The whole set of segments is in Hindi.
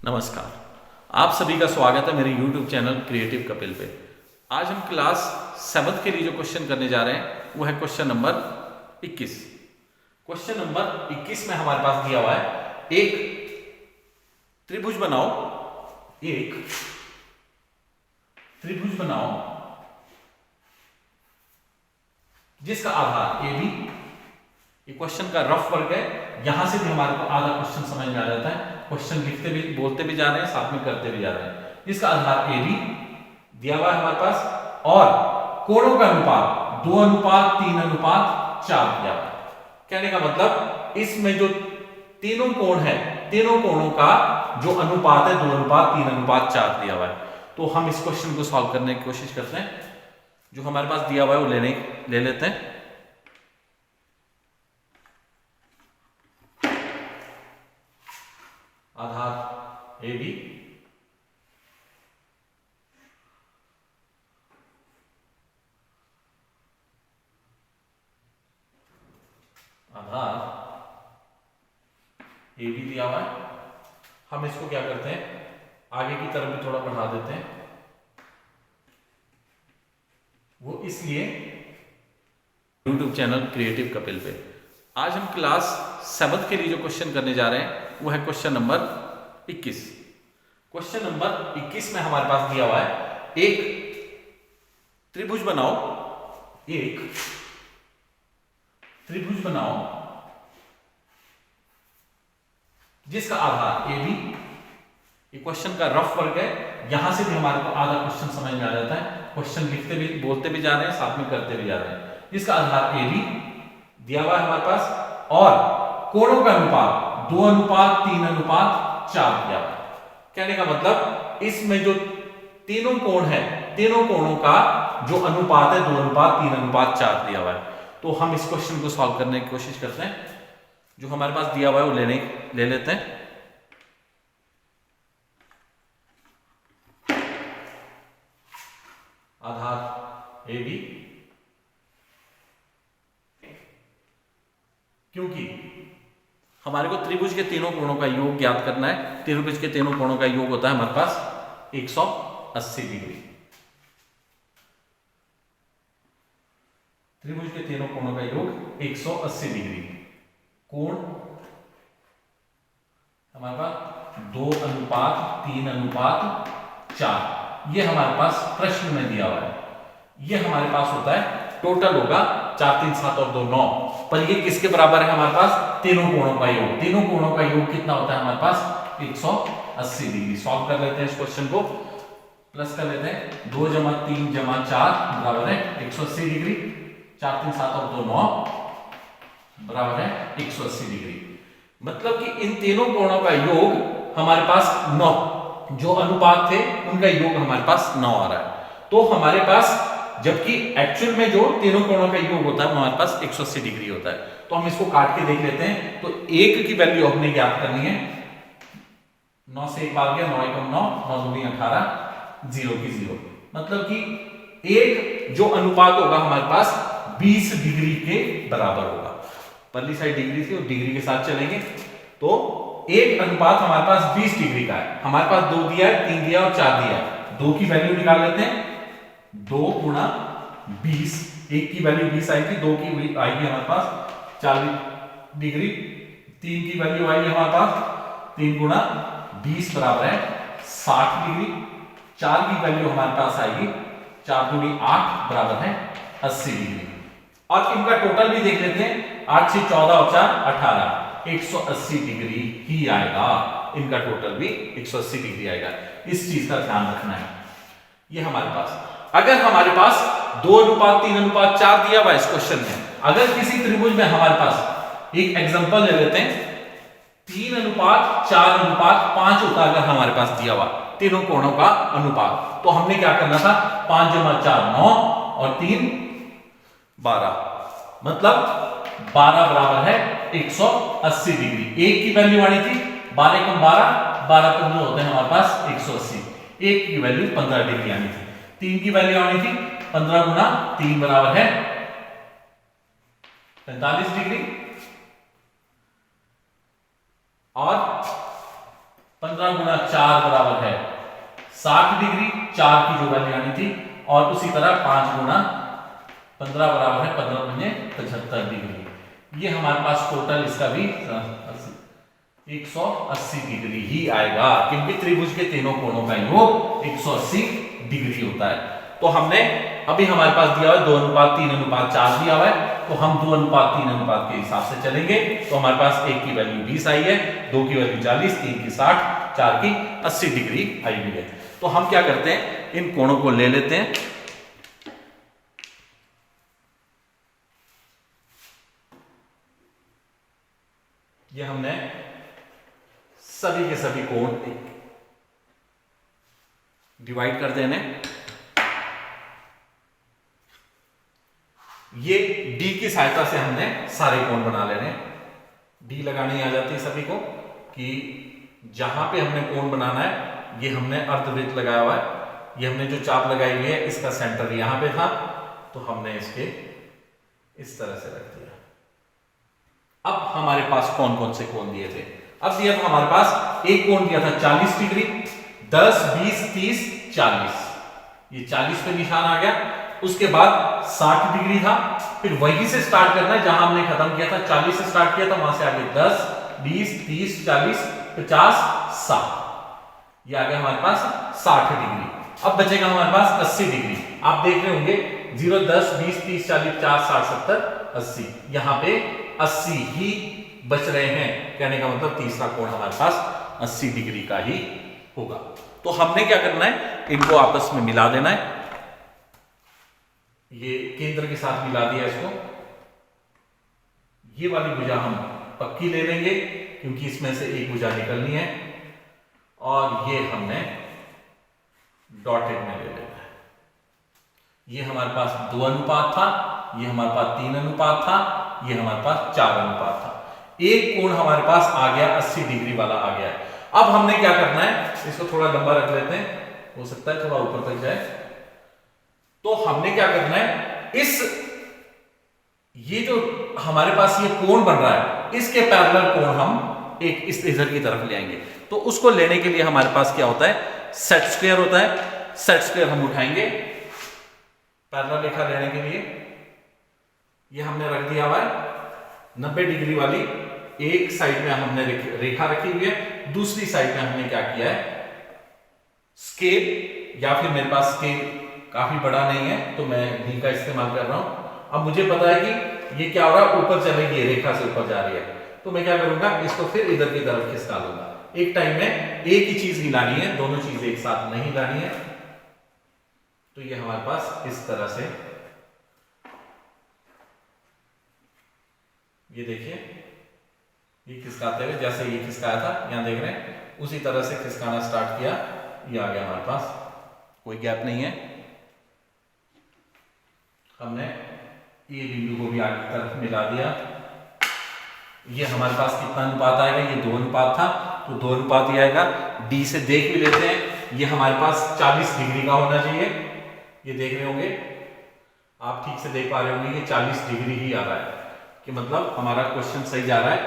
नमस्कार। आप सभी का स्वागत है मेरे YouTube चैनल क्रिएटिव कपिल पे। आज हम क्लास 7 के लिए जो क्वेश्चन करने जा रहे हैं वो है क्वेश्चन नंबर 21। क्वेश्चन नंबर 21 में हमारे पास दिया हुआ है एक त्रिभुज बनाओ, एक त्रिभुज बनाओ जिसका आधार AB। ये क्वेश्चन का रफ वर्क है, यहां से भी हमारे को आधा क्वेश्चन समझ में आ जाता है। क्वेश्चन लिखते भी बोलते भी जा रहे हैं, साथ में करते भी जा रहे हैं। जिसका आधार AB दिया हुआ है हमारे पास और कोणों का अनुपात 2:3:4 दिया हुआ है। कहने का मतलब इसमें जो तीनों कोण है, तीनों कोणों का जो अनुपात है 2:3:4 दिया हुआ है। तो हम इस क्वेश्चन को सॉल्व करने की कोशिश करते हैं। जो हमारे पास दिया हुआ है वो ले लेते हैं। आधार AB आधार AB दिया हुआ है। हम इसको क्या करते हैं, आगे की तरफ भी थोड़ा बढ़ा देते हैं। वो इसलिए YouTube चैनल क्रिएटिव कपिल पे आज हम क्लास 7 के लिए जो क्वेश्चन करने जा रहे हैं वो है क्वेश्चन नंबर 21। क्वेश्चन नंबर 21 में हमारे पास दिया हुआ है एक त्रिभुज बनाओ, एक त्रिभुज बनाओ जिसका आधार AB। ये क्वेश्चन का रफ वर्क है, यहां से भी हमारे को आधा क्वेश्चन समझ में आ जाता है। क्वेश्चन लिखते भी बोलते भी जा रहे हैं, साथ में करते भी जा रहे हैं। जिसका आधार AB दिया हुआ है हमारे पास और कोणों का अनुपात 2:3:4 दिया हुआ है। कहने का मतलब इसमें जो तीनों कोण है, तीनों कोणों का जो अनुपात है 2:3:4 दिया हुआ है। तो हम इस क्वेश्चन को सॉल्व करने की कोशिश करते हैं। जो हमारे पास दिया हुआ है वो ले लेते हैं। आधार AB, क्योंकि हमारे को त्रिभुज के तीनों कोणों का योग ज्ञात करना है। त्रिभुज के तीनों कोणों का योग होता है हमारे पास 180 डिग्री। त्रिभुज के तीनों कोणों का योग 180 डिग्री। कोण हमारे पास 2:3:4 ये हमारे पास प्रश्न में दिया हुआ है। ये हमारे पास होता है टोटल होगा 4 3 7 और 2 9, पर ये किसके बराबर है हमारे पास? तीनों कोणों का योग। तीनों कोणों का योग कितना होता है हमारे पास? 180 डिग्री। सॉल्व कर लेते हैं इस क्वेश्चन को, प्लस कर लेते हैं। 2 + 3 + 4 बराबर है 180 डिग्री। 4 3 7 और 2 9 बराबर है 180 डिग्री। मतलब कि इन तीनों कोणों का योग हमारे पास 9, जो अनुपात थे उनका योग हमारे पास 9 आ रहा है। तो हमारे पास जबकि एक्चुअल में जो तीनों कोणों का योग होता है हमारे पास 180 डिग्री होता है। तो हम इसको काट के देख लेते हैं। तो 1 की वैल्यू हमने ज्ञात करनी है। 9 से 1 भाग गया, 9 × 9, 9 × 2 = 18, 0 की 0। मतलब कि एक जो अनुपात होगा हमारे पास 20 डिग्री के बराबर होगा। पहली साइड डिग्री थी और डिग्री के साथ चलेंगे तो एक अनुपात हमारे पास 20 डिग्री का है। हमारे पास 2 दिया है, 3 दिया और 4 दिया है। 2 की वैल्यू निकाल लेते हैं। 2 × 20, 1 की वैल्यू 20 आई थी, 2 की आएगी हमारे पास 40 डिग्री। 3 की वैल्यू आएगी हमारे पास 3 × 20 बराबर है 60 डिग्री। 4 की वैल्यू हमारे पास आएगी 4 × 8 बराबर है 80 डिग्री। और इनका टोटल भी देख लेते हैं। 8 से 14 और 4 18, 180 डिग्री ही आएगा। इनका टोटल भी 180 डिग्री आएगा। इस चीज का ध्यान रखना है। ये हमारे पास अगर हमारे पास 2:3:4 दिया हुआ इस क्वेश्चन में, अगर किसी त्रिभुज में हमारे पास एक एग्जांपल ले लेते हैं 3:4:5 होता अगर हमारे पास दिया हुआ तीनों कोणों का अनुपात, तो हमने क्या करना था? 5 + 4 9 और 3 12, मतलब 12 बराबर है 180 डिग्री। 1 की वैल्यू आनी थी 12 × 12, 12 × 2 होते हैं हमारे पास 180। 1 की वैल्यू 15 डिग्री आनी थी। 3 की वैल्यू आनी थी 15 × 3 बराबर है 45 डिग्री। और 15 गुना 4 बराबर है 60 डिग्री, 4 की जो वैल्यू आनी थी, और उसी तरह 5 गुना 15 बराबर है 15 पंजे 75 डिग्री। ये हमारे पास टोटल इसका भी 180 डिग्री ही आएगा, क्योंकि त्रिभुज के तीनों कोणों का योग 180 डिग्री होता है। तो हमने अभी हमारे पास दिया हुआ है 2:3:4 दिया हुआ है, तो हम 2:3 के हिसाब से चलेंगे। तो हमारे पास 1 की वैल्यू 20 आई है, 2 की वैल्यू 40, 3 की 60, 4 की 80 डिग्री आई हुई है। तो हम क्या करते हैं, इन कोणों को ले लेते हैं। ये हमने सभी के सभी कोण डिवाइड कर देने। ये डी की सहायता से हमने सारे कोण बना लेने। डी लगानी आ जाती है सभी को, कि जहां पे हमने कोण बनाना है, ये हमने अर्धवृत्त लगाया हुआ है, ये हमने जो चाप लगाई हुई है इसका सेंटर यहां पे था, तो हमने इसके इस तरह से रख दिया। अब हमारे पास कौन कौन से कोण दिए थे, अब दिया था हमारे पास एक कोण दिया था 40 डिग्री, 10, 20, 30, 40, ये 40 पे निशान आ गया। उसके बाद 60 डिग्री था, फिर वहीं से स्टार्ट करना है जहां हमने खत्म किया था, 40 से स्टार्ट किया था, वहां से आगे 10, 20, 30, 40, 50, 60, ये आ गया हमारे पास 60 डिग्री। अब बचेगा हमारे पास 80 डिग्री। आप देख रहे होंगे 0, 10, 20, 30, 40, 50, 60, 70, 80, यहां पे 80 ही बच रहे हैं। कहने का मतलब तीसरा कोण हमारे पास 80 डिग्री का ही होगा। तो हमने क्या करना है, इनको आपस में मिला देना है। ये केंद्र के साथ मिला दिया इसको। ये वाली भुजा हम पक्की ले लेंगे, क्योंकि इसमें से एक भुजा निकलनी है, और ये हमने डॉटेड में ले लेना है। ये हमारे पास 2 अनुपात था, ये हमारे पास 3 अनुपात था, ये हमारे पास 4 अनुपात था। एक कोण हमारे पास आ गया 80 डिग्री वाला आ गया है। अब हमने क्या करना है, इसको थोड़ा लंबा रख लेते हैं, हो सकता है थोड़ा ऊपर तक जाए। तो हमने क्या करना है, ये जो हमारे पास ये कोण बन रहा है, इसके पैरेलल कोण हम एक इस इधर की तरफ ले आएंगे। तो उसको लेने के लिए हमारे पास क्या होता है, सेट स्क्वायर होता है। सेट स्क्वायर हम उठाएंगे पैरेलल रेखा लेने के लिए। ये हमने रख दिया हुआ है 90 डिग्री वाली, एक साइड में हमने रेखा रखी हुई है, दूसरी साइड में हमने क्या किया है, स्केल, या फिर मेरे पास स्केल काफी बड़ा नहीं है तो मैं डी का इस्तेमाल कर रहा हूं। अब मुझे पता है कि ये क्या हो रहा है, ऊपर चलेगी, रेखा से ऊपर जा रही है, तो मैं क्या करूंगा, इसको फिर इधर की तरफ खिसका लूंगा। एक टाइम में एक ही चीज हिलानी है, दोनों चीजें एक साथ नहीं हिलानी है। तो ये हमारे पास इस तरह से, ये देखिए, ये खिसकाते हुए, जैसे ये खिसकाया था, यहां देख रहे हैं, उसी तरह से खिसकाना स्टार्ट किया, ये आ गया हमारे पास, कोई गैप नहीं है। हमने ये बिंदु को भी आगे की तरफ मिला दिया। ये हमारे पास कितना अनुपात आएगा, ये 2 अनुपात था, तो 2 अनुपात ही आएगा। डी से देख भी लेते हैं, ये हमारे पास 40 डिग्री का होना चाहिए। ये देख रहे होंगे आप, ठीक से देख पा रहे होंगे, ये 40 डिग्री ही आ रहा है, कि मतलब हमारा क्वेश्चन सही जा रहा है।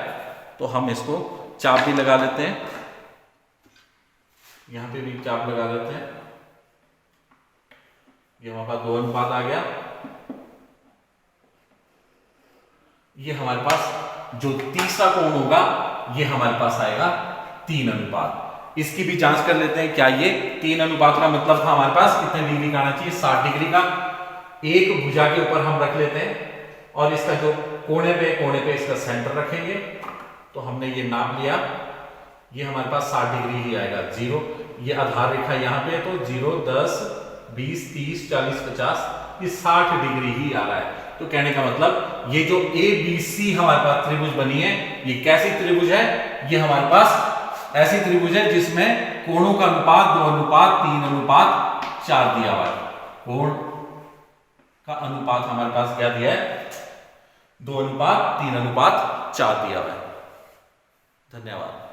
तो हम इसको चाप भी लगा लेते हैं, यहां पे भी चाप लगा देते हैं। ये हमारे पास 2 अनुपात आ गया। ये हमारे पास जो तीसरा कोण होगा, ये हमारे पास आएगा 3 अनुपात। इसकी भी जांच कर लेते हैं, क्या ये 3 अनुपात का मतलब था हमारे पास कितने डिग्री का आना चाहिए, 60 डिग्री का। एक भुजा के ऊपर हम रख लेते हैं, और इसका जो कोने पे इसका सेंटर रखेंगे। तो हमने ये नाप लिया, ये हमारे पास 60 डिग्री ही आएगा। 0, ये आधार रेखा यहाँ पे है, तो 0, 10, 20, 30, 40, 50, ये 60 डिग्री ही आ रहा है। तो कहने का मतलब ये जो ABC हमारे पास त्रिभुज बनी है, ये कैसी त्रिभुज है, ये हमारे पास ऐसी त्रिभुज है जिसमें कोणों का अनुपात 2 अनुपात 3 अनुपात 4 दिया हुआ है। कोण का अनुपात हमारे पास क्या दिया है, 2 अनुपात 3 अनुपात 4 दिया हुआ है। धन्यवाद।